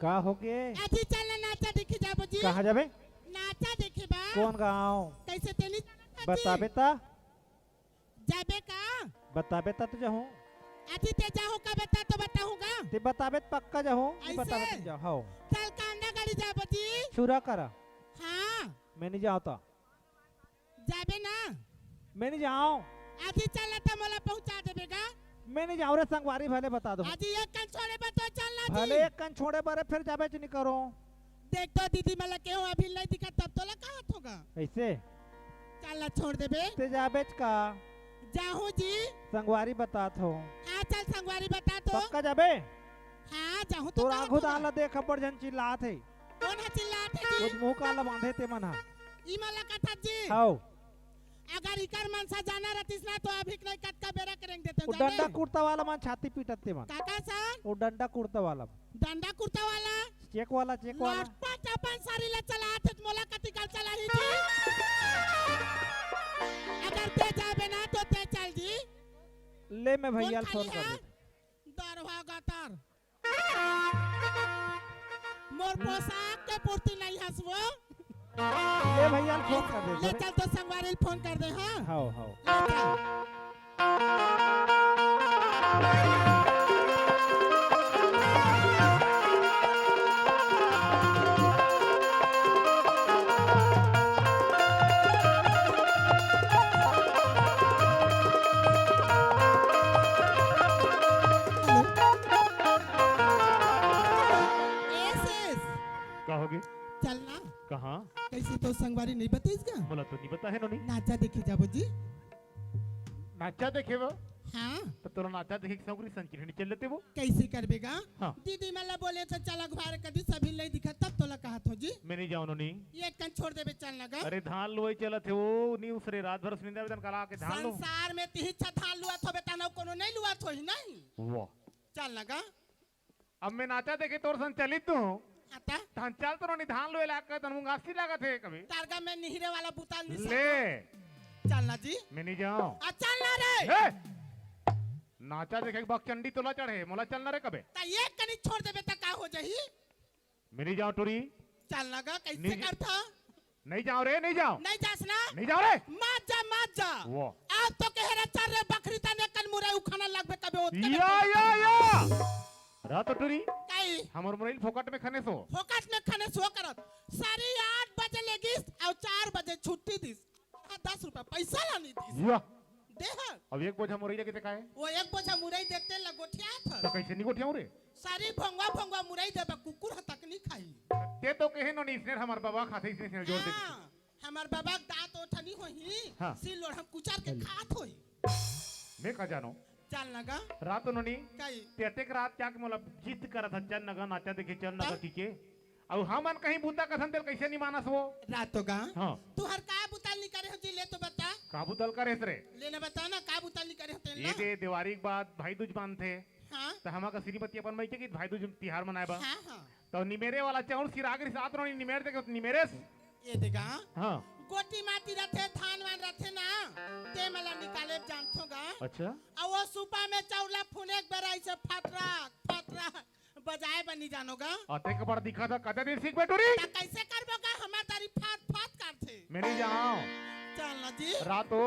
का हो के अजी चल नाचा देखे जाबो जी। कहाँ जाबे? नाचा देखे बा। कौन गाँव? कैसे तेली बता बेता। जाबे का? बता बेता तो जाऊँ। अजी ते जाहो का बता तो बताऊंगा। ते बता बेत पक्का जाऊँ। बता ऐसे? बेत जाओ हाँ। चल कांदा गाड़ी जाबो जी। शुरा करा। हाँ मैं नहीं जाता। जाबे ना। मैं नहीं जाऊँ। अजी चल तो मोला पहुंचा देबेगा। मैं नहीं जाऊँ रे संगवारी भले बता दो। अजी एक कन छोड़े बा तो चलना जी। भले एक कन छोड़े बारे फिर जाबे नहीं करो। देख तो दीदी मला क्यों अभी नहीं दिखा तब तो ला कहाँ होगा। ऐसे चल छोड़ देबे। ते जाबे का जाहू जी। संगवारी बता थो। हाँ चल संगवारी बता तो। पक्का जाबे? हाँ जाहू तो तो आगू दाल देख खबर जन चिल्लात है। कौन है चिल्लाते जी? उस मुंह काला बांधे ते मना। ई मला कथा जी। हाँ। अगर इकर मनसा जाना रहतीस ना तो अभी नहीं कट का बेरा करेंगे देते वो डंडा कुर्ता वाला मन छाती पीटत ते मन। काका सन वो डंडा कुर्ता वाला। डंडा कुर्ता वाला चेक वाला चेक वाला। लटपा चपन सारी ले चला थे मोला कति कल चला ही जी। अगर ते जाबे ना तो ते चल जी। ले मैं भैया फोन कर दे। दरवा गतर मोर पोशाक के पूर्ति नहीं हसवो। ले भैया फोन कर दे। ले चल तो संगवारी फोन कर दे। हाँ हाँ हाँ। ले चल। कहोगे? चलना कहाँ? कैसे तो संगवारी नहीं बताइस का? बोला तो नहीं बता है नोनी। नाचा देखे जाबो जी। नाचा देखे वो? हाँ तो तोरा नाचा देखे के सौकरी संकीर्णी चल लेते वो? कैसे करबेगा? हाँ। दीदी मला बोले तो चल अखबार कदी सभी नहीं दिखा तब तो लगा हो जी। मैं नहीं जाऊँ नोनी। ये कन छोड़ देबे चल लगा। अरे धान लोई चला थे वो नी उसरे रात भर सुनिंदा वेदन कला के धान लो। संसार में तिही धान लुआ थो बेटा ना कोनो नहीं लुआ थो ही नहीं। वाह। चल लगा। अब मैं नाचा देखे तोर संग चलित तो हूँ। आता धान चल तो नोनी धान लोई लाग कर तनमुंगासी लगा थे कभी। तारगा में निहरे वाला बुताल निसा। ले। चलना जी। मैं नहीं जाऊँ। चल ना रे। हे! नाचा देखे बक चंडी तोला चढ़े मोला चलना रे कबे? ता ये कनी छोड़ देबे ता का हो जही? मैं नहीं जाऊँ टूरी। चल लगा कैसे करता? नहीं जाऊँ रे नहीं जाऊँ। नहीं जास ना? नहीं जाऊँ रे। मत जा मत जा। वाह। आज तो कहरा चल रे बकरी तने कन मुरे उखाना लगबे कबे होत या रात टूरी काई हमर मोबाइल फोकट में खने सो फोकस में खने सो करत सारी 8 बजे लेगिस और 4 बजे छुट्टी दिस 10 रुपया पैसा लानी दिस या दे अब एक बोझा मुरई लेके काहे वो एक बोझा मुरई देखते लगोठिया था तो कैसे निगोठियाऊ रे सारी भंगवा भंगवा मुरई देबा कुकुर तक नहीं खाई ते तो कहे नो इसने हमर बाबा खाते इसने जोड़ दे हमर बाबा दांत ओठनी होही हाँ। सिल लोढ़ा कुचार के खात होई मैं का जानो चल लगा रात नोनी काई तेतेक रात क्या के मोला जिद करत ह चल नगा नाचा देखे चल नगा कीके और हमन कहीं बूता कथन तेल कैसे नहीं मानस वो रात तो गा हां तू हर का बुताल नहीं करे हो जी ले तो बता काबू तल करे रे लेने बता ना का बुताल नहीं करे होते ये दे दिवारी के बाद भाई दूज बांधते हां तो हमा का श्रीमती अपन मई के भाई दूज तिहार मनाएबा हां हां तो निमेरे वाला चाउर सिरागरी साथ रो निमेर देखे निमेरेस ये देगा हां गोटी माटी रथे धान वान रथे ना ते मला निकाले जानथो गा अच्छा और वो सुपा में चौला फुने एक बार ऐसे फटरा फटरा बजाए बनी जानोगा अते के बड़ा दिखा था कते दिन सीख बैठो रे ता कैसे करबोगा हमार तारी फाट फाट करथे मैं नहीं जाऊं चल ना जी रातो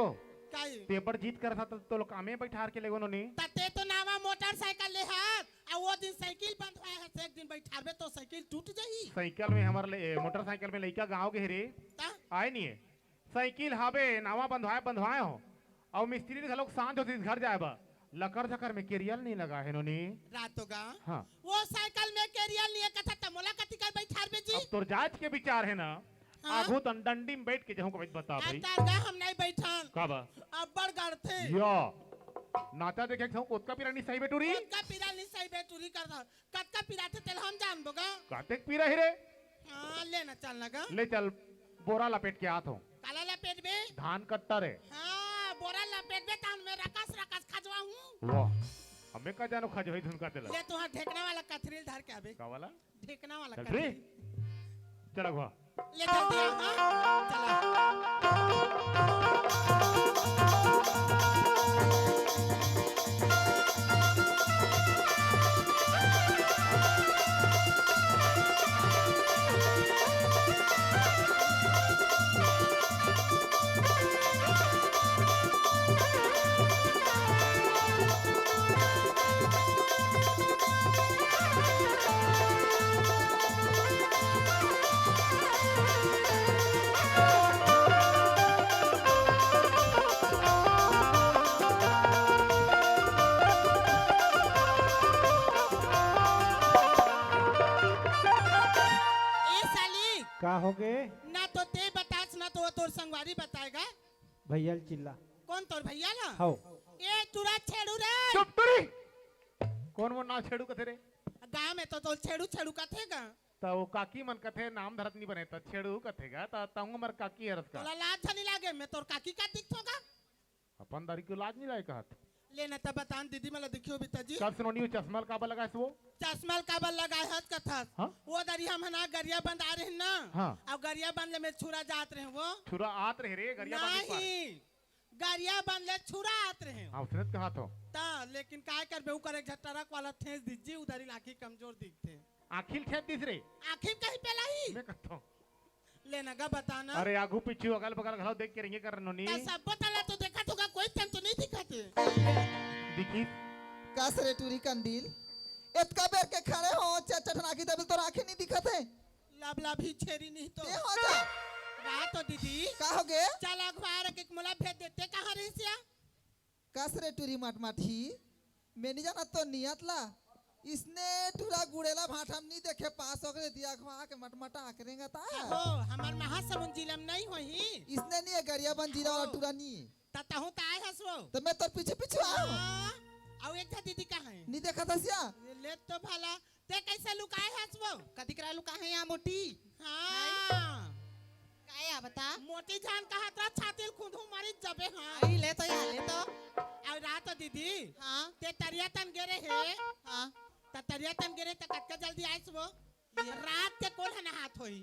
काई पेपर जीत कर था तो लोग कामे बैठार के लेगो नोनी तते तो नावा मोटरसाइकिल ले हाथ और वो दिन साइकिल बंद हुआ है एक दिन बैठाबे तो साइकिल टूट जाई साइकिल में हमार मोटरसाइकिल में लइका गांव के रे ता आए नहीं है साइकिल हाबे नावा बंधवाए हो और मिस्त्री के लोग सांझ होती घर जाए बा लकर झकर में केरियल नहीं लगा है नोनी। रात होगा हाँ वो साइकिल में कैरियर लिए कथा तमोला कति कर बैठार बे जी अब तोर जांच के विचार है ना। हाँ? आगू तन डंडी में बैठ के जहूं को बता भाई तारगा हम नहीं बैठान का बा अब्बड़ गड़थे यो नाचा देखे छौ कोतका पिरानी सही बेटूरी कतका पिरा नहीं सही बेटूरी कर रहा कतका पिराते तेल हम जान बोगा काटेक पीरा ही रे। हां लेना चल लगा ले चल बोरा लपेट के आत हूं। काला लपेट बे धान कट्टा रे। हां बोरा लपेट बे तान में रकस रकस खजवा हूं। वाह हमें का जानो खजवई धुन का तेला ले तोहार ढेकना वाला कथरील धर के आबे का वाला ढेकना वाला चल रे चल घवा ले जल्दी आ चला का हो गए ना तो ते बतास ना तो वो तोर संगवारी बताएगा। भैया चिल्ला कौन तोर भैया ना हो ए तुरा छेड़ू रे चुप तुरी कौन वो ना छेड़ू कथे रे गांव में तो छेड़ू छेड़ू कथेगा तो वो काकी मन कथे नाम धरत नहीं बने तो छेड़ू कथेगा तो तंग मर काकी हरस का तोला लाज नहीं लागे मैं तोर काकी का दिखथोगा अपन दारी को लाज नहीं लाए कहत लेना तब बतान दीदी मला दिखियो बिताजी कब सुनो न्यू चश्मल काबा लगा वो चश्मा काबल लगाए हत कथा हाँ? वो दरी हम ना गरिया बंद आ रहे ना हाँ। अब गरिया बंद में छुरा जात रहे वो छुरा आत रहे रे गरिया बांध पर नहीं गरिया बंद ले छुरा आत रहे हां उसने कहा तो ता लेकिन काय कर बेउ करे झटरक वाला ठेस दीजिए उधरी लाखी कमजोर दिखते आखिल खेत तीसरे आखिर कहीं पे लाई मैं कहता हूं लेना गा बताना अरे आगू पीछू अगल बगल घलाव देख के रेंगे कर नोनी ता सब बताला तो देखा तो कोई तन तो नहीं दिखाते दिखी कासरे टूरी कंदील इतका बेर के खड़े हो चटना की दबल तो आंखें नहीं दिखत है लब लब ही छेरी नहीं तो ये हो जा रात तो दीदी का हो गे चल अखबार के मोला भेज देते कहां रेसिया कासरे टूरी माट माठी मैं नहीं जाना तो नियत ला इसने टूरा गुड़ेला भाठम नहीं देखे पास हो गए दिया खवा के मटमटा आकरेगा ता हो हमार महासमुंद जिला में नहीं होही इसने नहीं है गरिया बन जीरा वाला टूरा नहीं तता हूं ताए हसवो तो मैं तो पीछे पीछे आया हूं और एक था दीदी कहां है नहीं देखा था सिया ले तो भला ते कैसे लुकाए हसवो कदी करा लुका है यहाँ मोटी हां काय आ बता मोटी जान कहा था छातिल खुंदू मारी जबे हां आई ले तो यार ले तो और रात तो दीदी हाँ ते तरिया तन गिरे है हाँ त तरिया तन गिरे त कटका जल्दी आइस वो रात के कोल हना हाथ होई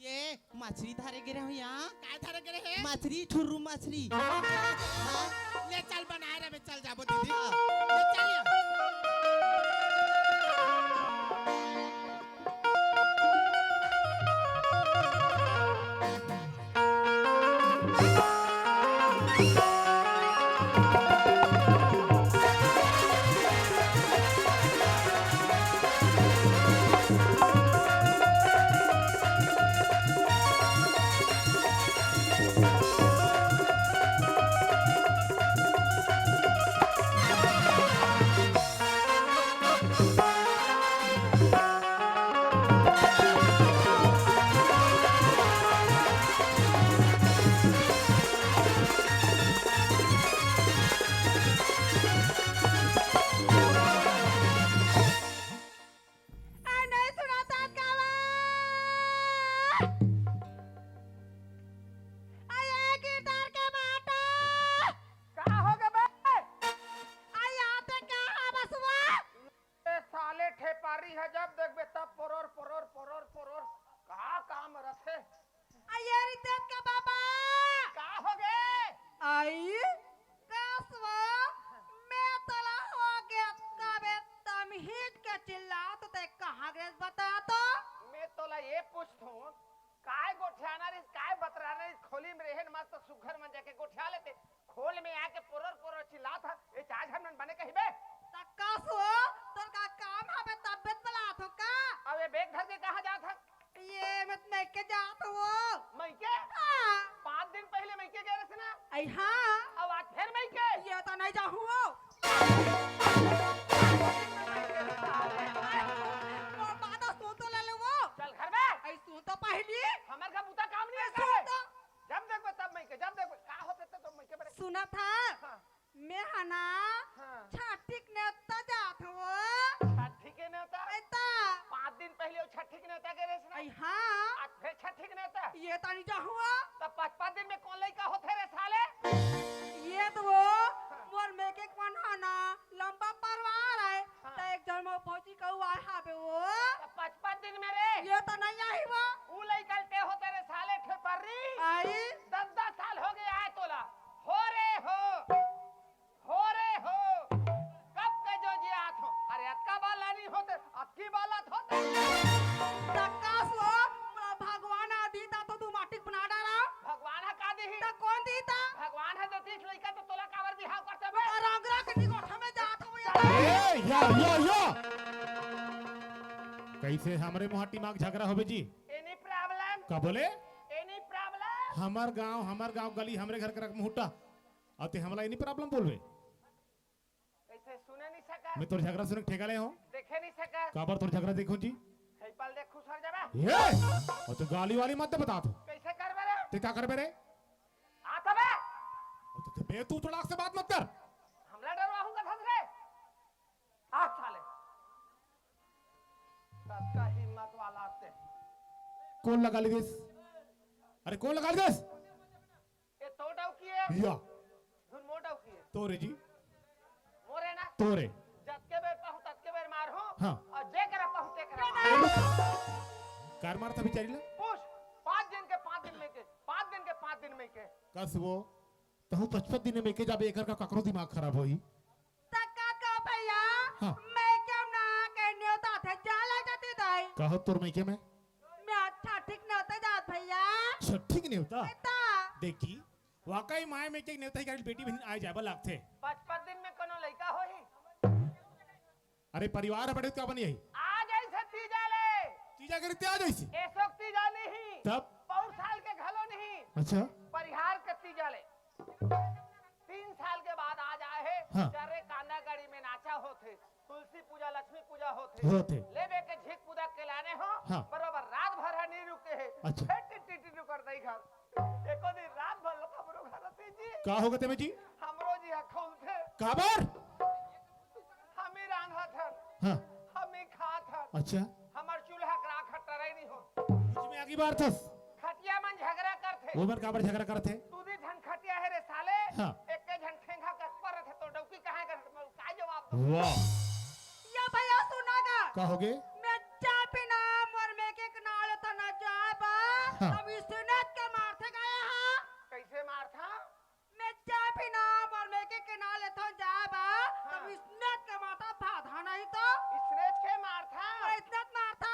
ये मछली धारे गिरे हो यहाँ काय धरे गिरे है मछली ठुर्रू मछली ले चल बनाए रे चल जाबो दीदी ले चलिए हाँ अब आज फिर मैं के ये तो नहीं जाऊँ सुना था हाँ। मैं हना हाँ। छाटिक नेता जात हो छठी के नेता ऐता 5 दिन पहले वो छठी के नेता के रेस ना आई हाँ आज फिर छठी के नेता ये तानी जा हुआ तब 5 दिन में कौन लड़का होते रे साले ये तो वो मोर में के कौन हना लंबा परिवार है हाँ। तो एक जन में पहुंची कहू आ हाबे वो तब 5 दिन में रे ये तो नहीं आई वो वो लड़का ते होते रे साले थे पर्री आई 10 साल हो गए आए तोला हो रे हो कब के जो जी आत हो अरे अतका बाला नहीं होते अतकी बाला होते तकास वो भगवान आदि ता तो तू माटिक बना डाला भगवान है का दी ता कौन दी ता भगवान है तो 30 लड़का तो तोला कावर बिहाव करते बे रंगरा के निकोठा में जात हो ए या कैसे हमरे मुहा दिमाग झगड़ा होबे जी एनी प्रॉब्लम का बोले एनी प्रॉब्लम हमर गांव गली हमरे घर का मुहूटा अते हमला इनी प्रॉब्लम बोलबे कैसे सुने नहीं सका मैं तोर झगड़ा सुने के ठेका ले हो देखे नहीं सका काबर तोर झगड़ा देखो जी है पल देख खुश हो जाबे ये और तो गाली वाली मत बता तू कैसे करबे रे ते का करबे रे आता बे और तो बे तू तड़ाक से बात मत कर हमला डरवाऊंगा धस रे आ साले सबका हिम्मत वाला आते कौन लगा ली दिस अरे कौन लगा ली दिस ये तो डाउ किए या धुन मोटाउ किए तोरे जी मोरे ना तोरे जत के बेर पहुं तत के बेर मार हो हाँ। और जे करा पहुंचे करा कार मारता बिचारी ला पुश 5 दिन के 5 दिन में के 5 दिन के 5 दिन में के कस वो तहु 55 दिन में के जाबे एकर का ककरो दिमाग खराब होई तका का भैया हाँ। मैं क्यों ना कहने होता थे जाला जाती दाई कहो तोर मैं के मैं मैं अच्छा ठीक न होता जात भैया छठी के नहीं होता ऐता देखी वाकई माय में के नेता की बेटी बहन आए जाबा लागथे 5 दिन में कोनो लड़का होई अरे परिवार बड़े क्या बनी है आ जैसे तीजाले चीजा के रीते आ जाइसी एसोक तीजा नहीं तब पौर साल के घलो नहीं अच्छा परिहार के तीजाले 3 साल के बाद आ जाए है हाँ। चारे कांदा गाड़ी में नाचा होते तुलसी पूजा लक्ष्मी पूजा होते होते लेबे के झीक पूजा के लाने हो हाँ। बरोबर रात भर नहीं रुके है अच्छा। फिर टिटी कर दई घर एको दिन रात भर लोग हमरो घर आते जी का होगा ते में जी हमरो जी खोल थे काबर हम ही रांधा था हाँ हम ही खा था अच्छा हमार चूल्हा करा खट्टा रही नहीं हो बीच में आगे बार थस खटिया मन झगड़ा करते वो बार काबर झगड़ा करते तू दी झन खटिया है रे साले हाँ। एक के झन ठेंगा के पर थे तो डौकी कहां कर का जवाब दो वाह या भैया सुनागा का होगे मैं चा पिना मोर में के कनाल तो न जाबा हाँ। अब इसनत के मारते गया हां कैसे मार था मैं चा पिना मोर में के कनाल तो जाबा अब इसनत के माता बाधा नहीं तो स्नेच के मार था इसनत मारता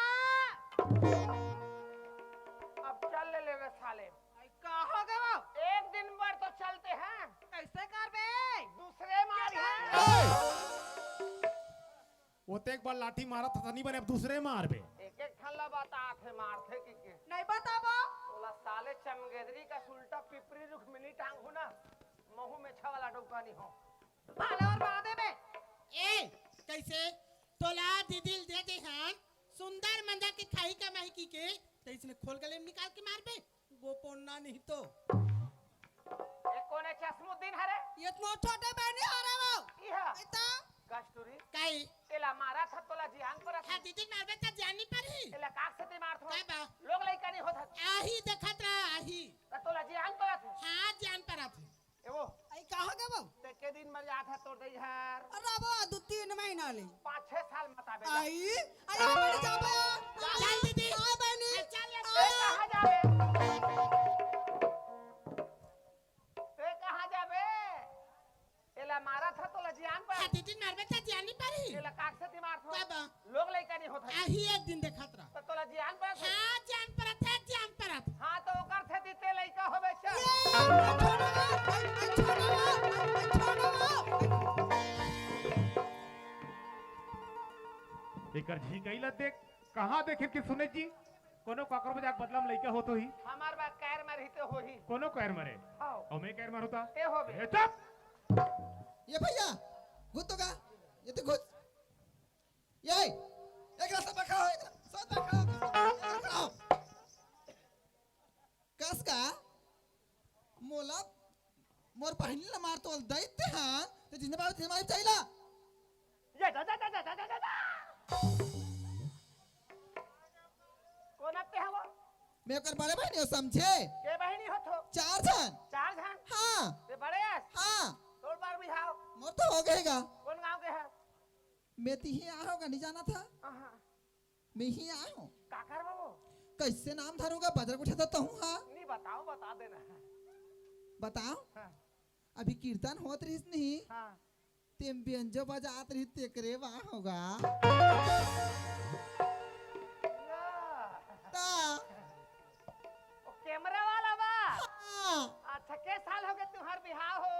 अब चल ले रे साले का हो गया वो एक दिन भर तो चलते हैं कैसे करबे दूसरे मार है वो ते एक बार लाठी मारा था नहीं बने अब दूसरे मार बे एक ठल्ला बता थे मार थे के नहीं बताबो तोला साले चमगेदरी का सुल्टा पिपरी रुख मिनी टांग हो ना महू में छवाला डौकानी हो भाले और बादे में ए कैसे तोला दीदिल दे दे हां सुंदर मंदा के खाई का माही की के तो इसने खोल गले में निकाल के मार बे वो पोन्ना नहीं तो एक कोने चश्मुद्दीन हरे ये तो छोटे बहनी आ रहा वो इहा ऐता कस्तूरी काई एला मारा था तोला जिहांग पर हां दीदी मारबे त जानी पड़ी एला काक से मार थो काय बा लोग लइका नहीं होत आही देखत रहा आही त तोला जिहांग पर थे हां जान पड़ा थे एवो आई कहां गए वो ते के दिन मर जात है तोड़ दई यार अरे वो 2-3 महीना ले 5-6 साल मत आबे आई अरे बड़ी जाबो चल दीदी आ बहनी चल ते कहां जाबे ते कहां जाबे एला मारा था तोला जिहांग पर हां दीदी मारबे त जानी पड़ी एला काक से मार थो काय बा लोग लइका नहीं होत आही एक दिन देखत रहा त तोला जिहांग पर हां जान पड़ा थे जान पड़ा थे हां तो ओकर थे दिते लइका होबे छ एकर झिकैला देख कहां देखे के सुने जी कोनो काकर मजाक बदलाम लइका होतो ही हमार बात कैर में रहते होही कोनो कैर मरे आओ और मैं कैर मारूता ते होबे ए चुप ये भैया घुस तो का ये तो घुस ये एक रास्ता पकड़ो एक रास्ता पकड़ो कस का मोला मोर पहली ना मार तीन बार चाहिए ये जा जा जा जा जा जा जा कौन आते हैं वो मैं कर बड़े बहनी हो समझे के बहनी हो तो 4 जन चार जन हाँ ते बड़े हैं हाँ तोड़ बार बिहाओ मोर तो हो गएगा कौन गांव के है मैं तो ही आया होगा नहीं जाना था आहा मैं ही आया हूँ का कर वो कैसे नाम धरूंगा बजर उठा देता हूँ हाँ नहीं बताओ बता देना बताओ हाँ अभी कीर्तन होत रही नहीं हाँ तेम व्यंजो बजात रही तेकरे वहाँ होगा ता ओ कैमरा वाला बा हाँ अच्छा के साल हो गए तुम्हार बिहाव हो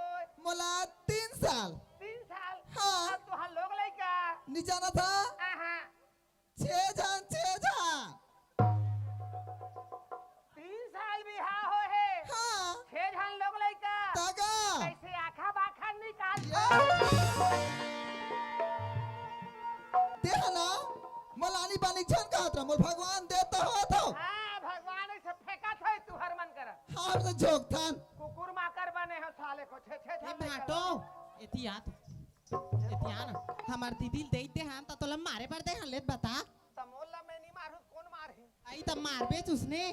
मोला 3 साल 3 साल हाँ। अब तुहार लोग लइका नहीं जाना था आहा 6 जन 3 साल बिहाव हो है हाँ 6 जन लोग लइका तागा कैसे आखा बाखा निकाल देखना मलानी बानी छन का था मोर भगवान देता हो तो हाँ भगवान ऐसे फेंका था तुहार मन कर हाँ तो जोग थान कुकुर माकर बने हो साले को छे छे ए भाटो एतियान हमार दीदी दे दे हां त तोला मारे पर दे हां ले बता तमोला में नहीं मारू कौन मारे आई त मारबे उसने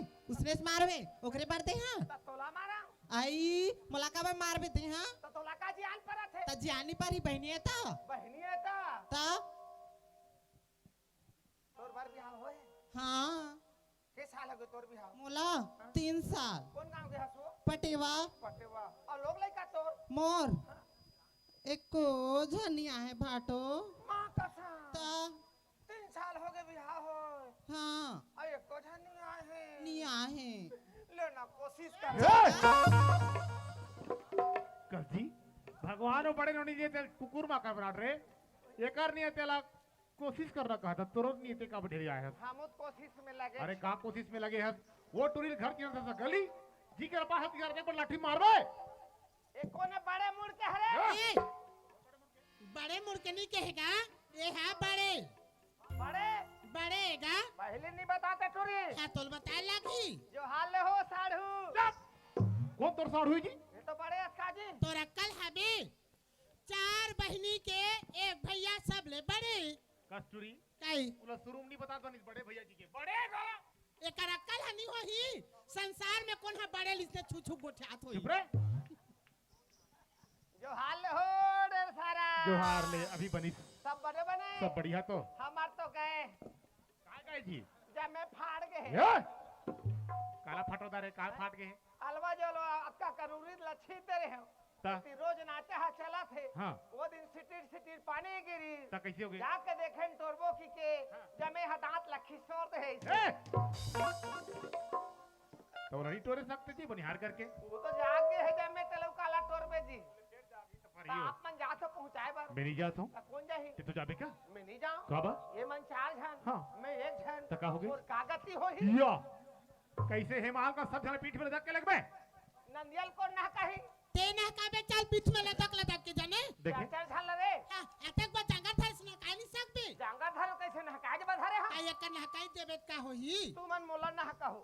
से मारबे ओकरे पर दे हां तोला मारा आई मोला का मारबे दे हां तो तोला का जान पड़ा थे त जानी पारी बहनी है त बहनी है ता तोर बार बिहाव होए हां के साल हो गए तोर बिहाव मोला 3 साल कौन गांव के हसो पटेवा पटेवा और लोग लइका तोर मोर एको झनिया है भाटो मां कसम त 3 साल हो गए बिहाव हो हां अरे को नहीं आए हैं निया है लेना कोशिश कर कजी भगवान बड़े नोनी जे ते कुकुर मा का बराड रे एकर नहीं तेला कोशिश कर रहा था तुरंत नहीं ते का बढ़िया है हम कोशिश में लगे अरे का कोशिश में लगे है वो टुरिल घर के अंदर से गली जी के पास हथियार के पर लाठी मारबे एक कोने बड़े मुड़ के हरे ए, बड़े मुड़के नहीं कहेगा ये है बड़े बड़े बड़ेगा पहले नहीं बताते टुरी हाँ तो बता लगी जो हाल ले हो साढ़ू कौन तोर साड़ हुई जी ये तो बड़े अस्काजी तो रक्कल हबे 4 बहनी के एक भैया सब ले बड़े कस्तूरी कई उला शुरू में नहीं बता दो बड़े भैया जी के बड़े का एक रक्कल हनी होही संसार में कौन है बड़े लिसने छू छू गोठात होई चुप रे जो हाल ले हो ढेर सारा जोहार ले अभी बनी सब बड़े बने सब बढ़िया तो हमार तो गए काय गए जी जब मैं फाड़ गए ये काला फटोदार है काय फाट गए अलवा जो लो आपका करूरी लच्छी तेरे हैं ता रोज नाचे हा चला थे हाँ वो दिन सिटीर सिटीर पानी गिरी ता कैसे हो गए जाके देखें तोरबो की के जमे हदात लखी सोर दे तो नहीं टोरे सकते जी बनिहार करके वो तो जाके है जमे तलो काला तोरबे जी परियो आप मन जा तो पहुंचाए बार मैं नहीं जाता हूँ कौन जाही ते तो जाबे क्या मैं नहीं जाऊं कब ये मन 4 जन हाँ। मैं 1 जन तो का हो गई? और कागती हो ही या कैसे हेमाल का सब जने पीठ में लटक के लगबे नंदियल को ना कही तेना का बे चल पीठ में लटक के जाने देखे चल चल रे हाँ अटक बा जंगल थार सुना का नहीं सकबे जांगा धर कैसे ना काज बधरे हम आ एक ना हकाई देबे का होही तू मन मोला ना कहो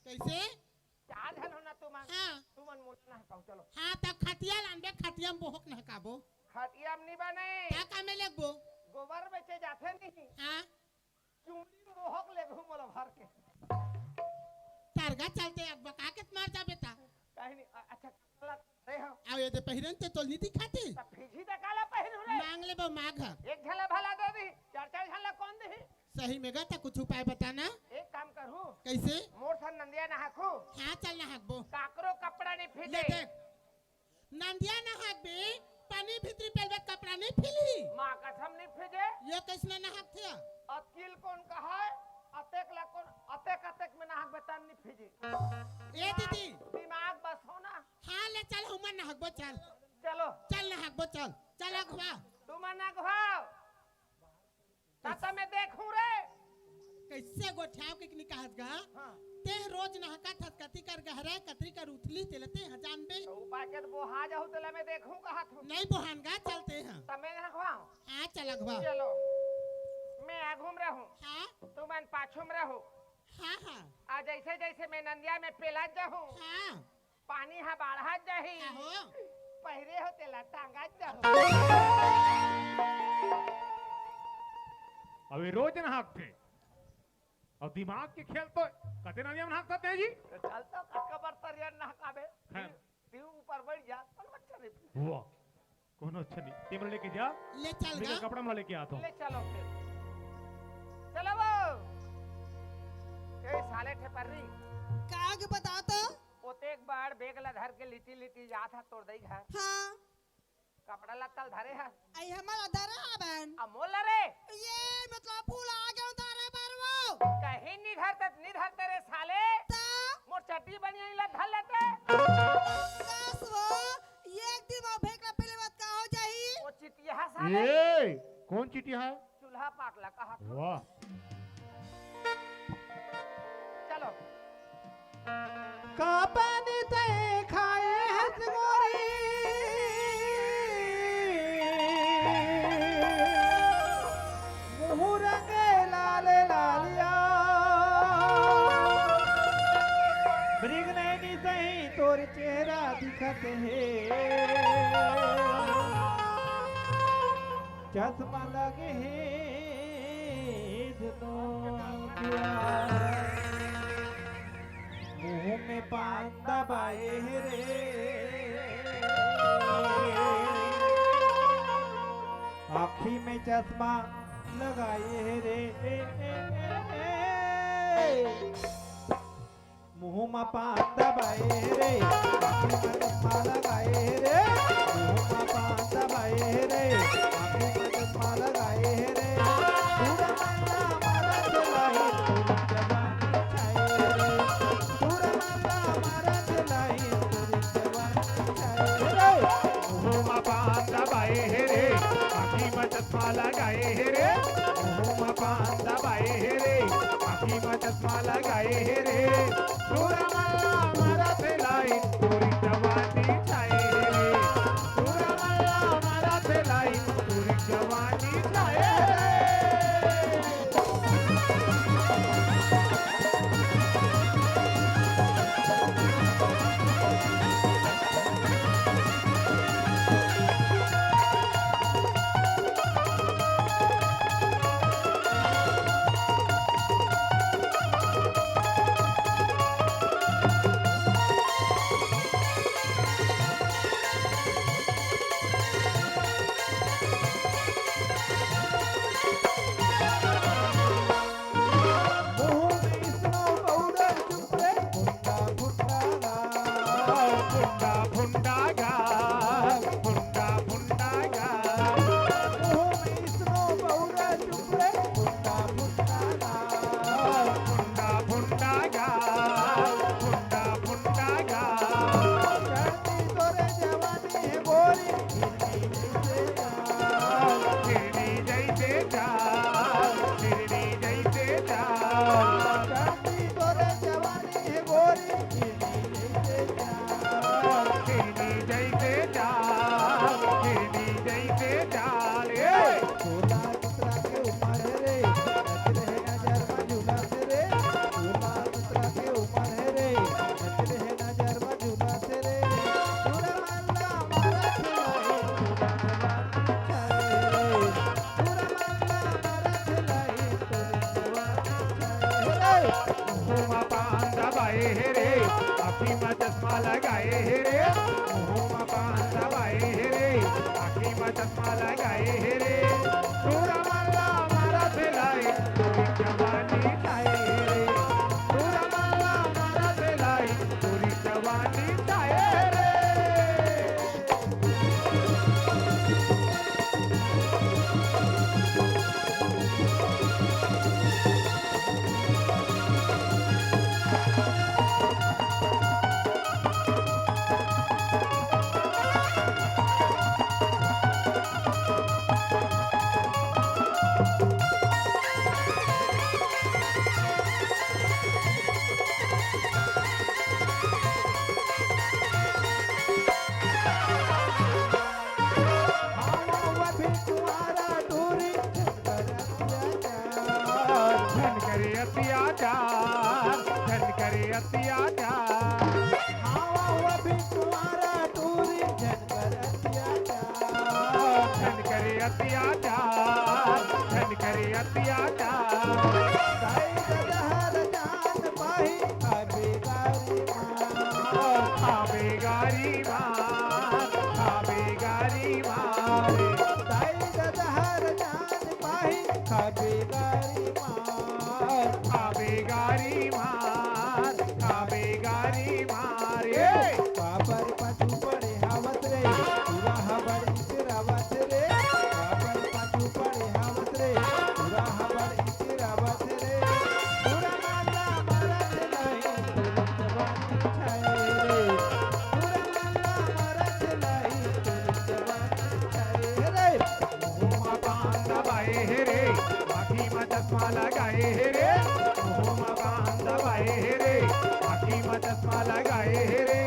कैसे 4 जन होना तू मन हाँ तू मन मोला ना कहो चलो हाँ तब खटिया लांबे खटिया में बोहक न हकाबो खटिया में नहीं बने क्या काम में लगबो गोबर बेचे जाते नहीं हाँ चुंडी मोहक ले घूमल भर के तारगा चलते अब बका के मार जा बेटा कहीं नहीं अच्छा चला रे हम आओ ये दे पहिरन ते तोल नीति खाते तब फिजी दे काला पहिर रे मांग ले बो माघ एक झला भला दे दी 4 झला कौन दी सही में गता कुछ उपाय बताना एक काम करूं कैसे मोर सन नंदिया ना हाकू हाँ चल ना हकबो काकरो कपड़ा नहीं ले फिजे देख नंदिया ना हकबे पानी भीतरी पेलवे कपड़ा नहीं फिली मां कसम नहीं फिजे ये कैसे ना हक थे अकील कौन कहा है अतेक ला कौन अतेक अतेक में ना हक बेतन नहीं फिजे ए दीदी दिमाग बस हो ना हाँ ले चल हुमन ना हकबो चल चलो चल ना हकबो चल चल अखवा तू मन ना घाव ताता मैं देखूं रे कैसे गोठाव के निकाहत गा हां ते रोज नहका थकती कर गहरा कतरी कर उथली तेलते हैं जानबे तो बाकेट बोहा जाऊं तो मैं देखूं कहा तू नहीं बोहानगा चलते हैं तमे ना घाव हाँ चल अखवा चलो मैं घूम रहा हूं हाँ तू मन पाछू में रहो हाँ हाँ आ जैसे जैसे मैं नंदिया में पेला जाऊं हाँ पानी हा बाढ़ा जाही आहो पहिरे हो तेला टांगा जाओ अभी रोज नहाते और दिमाग के खेल तो कते ना नियम नहाते हैं जी चलता कक्का बर्तर यार नहकाबे हाँ। तू ऊपर बढ़ जा पर बच्चा रे हुआ कौन अच्छा नहीं टेबल लेके जा ले चल मेरा गा कपड़ा मैं लेके आता हूँ ले चलो फिर चलो वो ए साले ठेपर्री का के बता तो पोते एक बार बेग ला धर के लिटी लिटी जा था तोड़ दई घर हाँ कपड़ा लत्तल धरे है आई हमारा धरा बहन अमोल रे ये मतलब फूल आ गया तारे पर वो कहीं नहीं धरते रे साले ता मोर चट्टी बनिया ला धर लेते दस वो एक दिन वो भेकला पहले बात का हो जाही वो चिटिया साले ये कौन चिटिया है चूल्हा पाटला कहा वाह चलो कापन ते खाए हंस गोरी मुँह रंगे लाल लालिया मृग नैनी सही तोर चेहरा दिखत है चश्मा लगे है दुनों मुंह में पान दबाए रे आँखी में चश्मा लगाए रे मुंह में पान दबाए रे आँखी में चश्मा लगाए रे मुंह में पान दबाए रे आँखी में चश्मा लगाए रे पूरा मल्ला मारा चलाई चश्मा लगाए रे मुँह में पान दबाए रे आँखी में चश्मा लगाए रे पूरा मल्ला मारा चलाई पूरी जवानी छाए रे पूरा मल्ला मारा चलाई पूरी जवानी छाए चश्मा लगाए रे मुँह में पान दबाए रे आँखी में चश्मा लगाए रे पूरा मल्ला मारा दिलाई पूरी जवानी छाए रे पूरा मल्ला मारा दिलाई पूरी जवानी छाए रे अत्याचार जनकर अत्याचार धन करे अत्याचार धन करे अत्याचार ताई दहर जान पाही खाबे गारी मार खाबे गारी मार खाबे गारी मार ताई दहर जान पाही खाबे गारी मार खाबे गारी मार खाबे गारी मार बाबर पाछू पड़े हावत रे पूरा हबर इतरावत रे बाबर पाछू पड़े हावत रे पूरा हबर इतरावत रे पूरा माला मरत नहीं तुरंत जवानी छाए रे पूरा माला मरत नहीं तुरंत जवानी छाए रे मुँह पान दबाए रे आँखी में चश्मा लगाए रे मुँह पान दबाए रे आँखी में चश्मा लगाए रे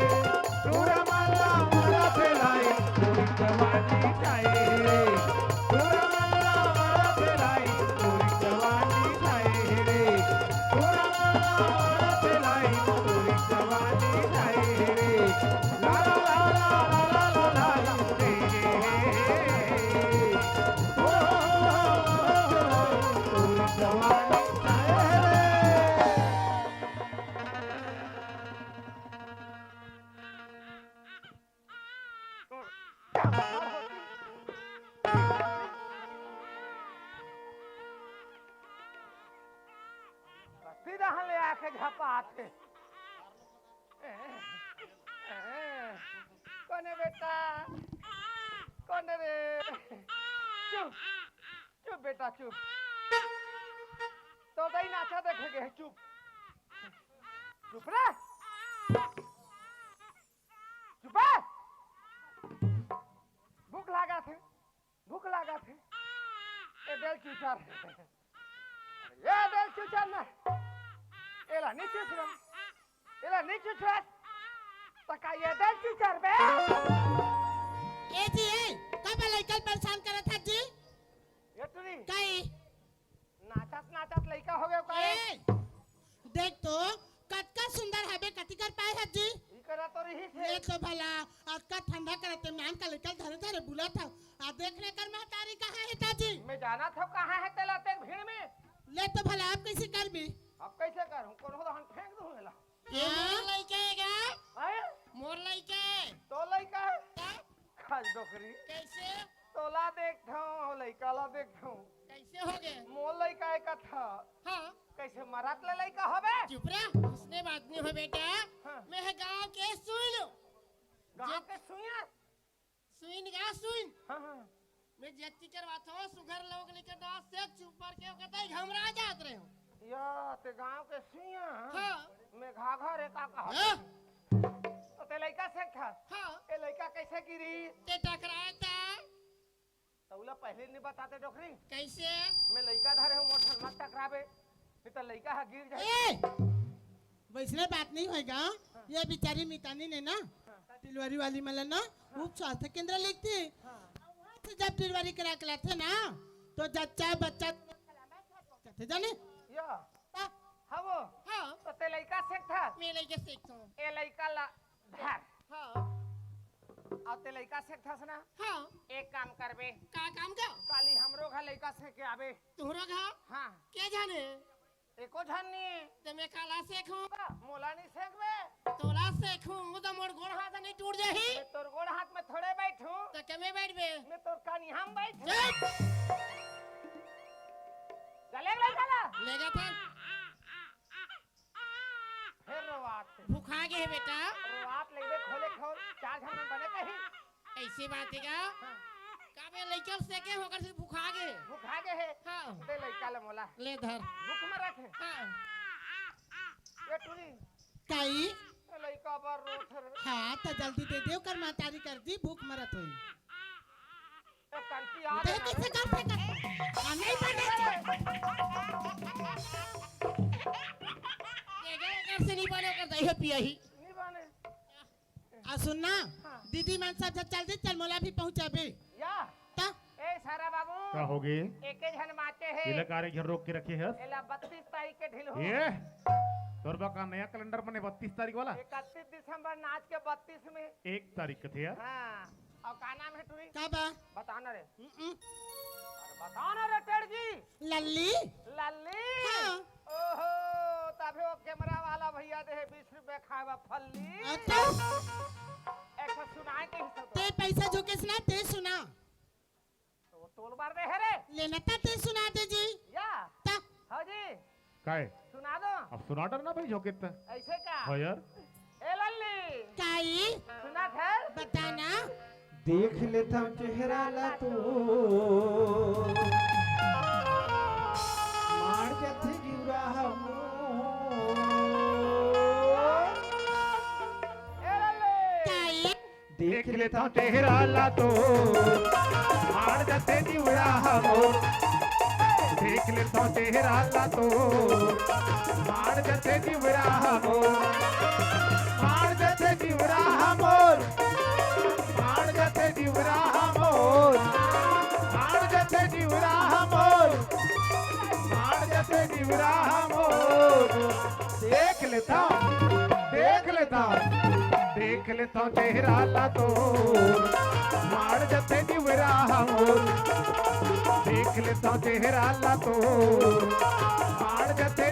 पूरा माला माला फैलाए पूरी जवानी छाए रे पूरा माला माला फैलाए पूरी जवानी छाए रे पूरा माला माला फैलाए पूरी जवानी छाए रे ला ला ला ला ला ला ला रे पूरी जवानी छाए रे सीधा हले आके झपाते कोने बेटा कोने रे चुप चुप बेटा चुप तो दही नाचा देखेगे चुप चुप रे चुप है भूख लगा थे ये बेल चूचार ये बेल चूचार ना एला नीचे छुआ तका ये बेल चूचार बे ए जी ए कब लइकन परेशान करत है जी ये तुरी कई नाचत लइका हो गयो काहे ए देख तो कतका सुंदर हबे कतिकर पाए है जी ई करा तो रही ये से तो भला आज का ठंडा करते मैम का लइकन धरे धरे बुला था आ देखने कर महतारी कहाँ है ताजी मैं जाना था कहां है तेला ते भीड़ में ले तो भला आप कैसे कर भी अब कैसे करूं कोनो तो हम फेंक दूं एला ये मोर लइके गा आए मोर लइके तो लइका खाज डोकरी कैसे तोला देखथो लइका ला देखथो कैसे हो गए मोल लइका का था हाँ कैसे मरत ले लइका होबे चुप रह उसने बात नहीं हो बेटा हाँ। मैं है गांव के सुन गांव के सुइया सुइन गा सुइन हां हां मैं जत्ती करवाता हूँ सुगर लोग लेकर दास से चुप पर के कहता है घमरा जात रहे हो या ते गांव के सुइया हाँ मैं घाघा रे का कहा हाँ तो ते लइका से था हाँ ए लइका कैसे गिरी ते टकराया था तौला पहले नहीं बताते डोकरी कैसे मैं लइका धरे हूं मोटर मत टकरावे नहीं तो लइका हा गिर जाए ए वैसने बात नहीं होएगा ये बेचारी मितानी ने ना डिलीवरी वाली मला ना उप स्वास्थ्य केंद्र लिखती तो जब डिलीवरी करा के लाते ना तो जच्चा बच्चा कहते जाने या हाँ हवो हाँ तो ते लइका से था मैं लेके सीखता हूँ ए लइका ला धर हाँ और ते लइका से था ना हाँ एक काम करबे का काम का काली हमरो घा लइका से के आवे तुहरा घा हां क्या जाने एको झन्नी तो मैं काला सीखूं मोला नहीं सेकबे तोरा सीखूं तो मोर गोड़ हाथ नहीं टूट जाही मैं तोर गोड़ हाथ में थोड़े बैठूं तो कमे बैठ बे मैं तोर कानी हम बैठ चुप चले ले चला लेगा था फिर रोवात भूखा गए बेटा रोवात लेबे खोले खोल चार झन में बने कहीं ऐसी बात है का काबे लइका से के होकर से भूखा गए भूखा गे है हाँ ते लइका ले मोला ले धर भूख में रखे हाँ ये टूरी काई ए लइका बार रोथ रे हाँ तो जल्दी दे दे कर महतारी कर दी भूख मरत हुई ए कंटी आ दे कैसे कर सकत आ नहीं बने ये कर से नहीं बने कर दही पिया ही नहीं बने आ सुनना दीदी मन सब चल दे चल मोला भी पहुंचाबे या ता ए सारा बाबू का हो गए एक जन माते है ये लगा घर रोक के रखे है एला 32 तारीख के ढिल हो ये तोरबा का नया कैलेंडर बने 32 तारीख वाला 31 दिसंबर नाच के 32 में 1 तारीख के थे यार हाँ और का नाम है टुरी का बा बताना रे हम्म, अरे बताना रे टेढ़ जी लल्ली लल्ली हाँ। ओहो तबे वो कैमरा वाला भैया दे 20 रुपए खावा फल्ली अच्छा एक तो सुनाए के हिस्सा तो ते पैसा जो के सुना ते सुना तो वो तोल बार दे है रे लेना था ते सुना दे जी या ता हाँ जी काय सुना दो अब सुना डरना भाई झोंके त ऐसे का हो यार ए लल्ली काई सुना थे बताना देख लेता हूँ चेहरा ला तो मार जाते गिरा हम ए लल्ली काई देख लेता हूँ तेरा ला तो मार जाते जीवड़ा हमो देख लेता हूँ तेरा ला तो मार जाते जीवड़ा हमो मार जाते जीवड़ा हमो मार जाते जीवड़ा हमो मार जाते जीवड़ा हमो मार जाते जीवड़ा हमो देख लेता हूँ तेरा ला तो मार जाते जीवड़ा हमो देख लेता हूँ तेरा ला तो मार जाते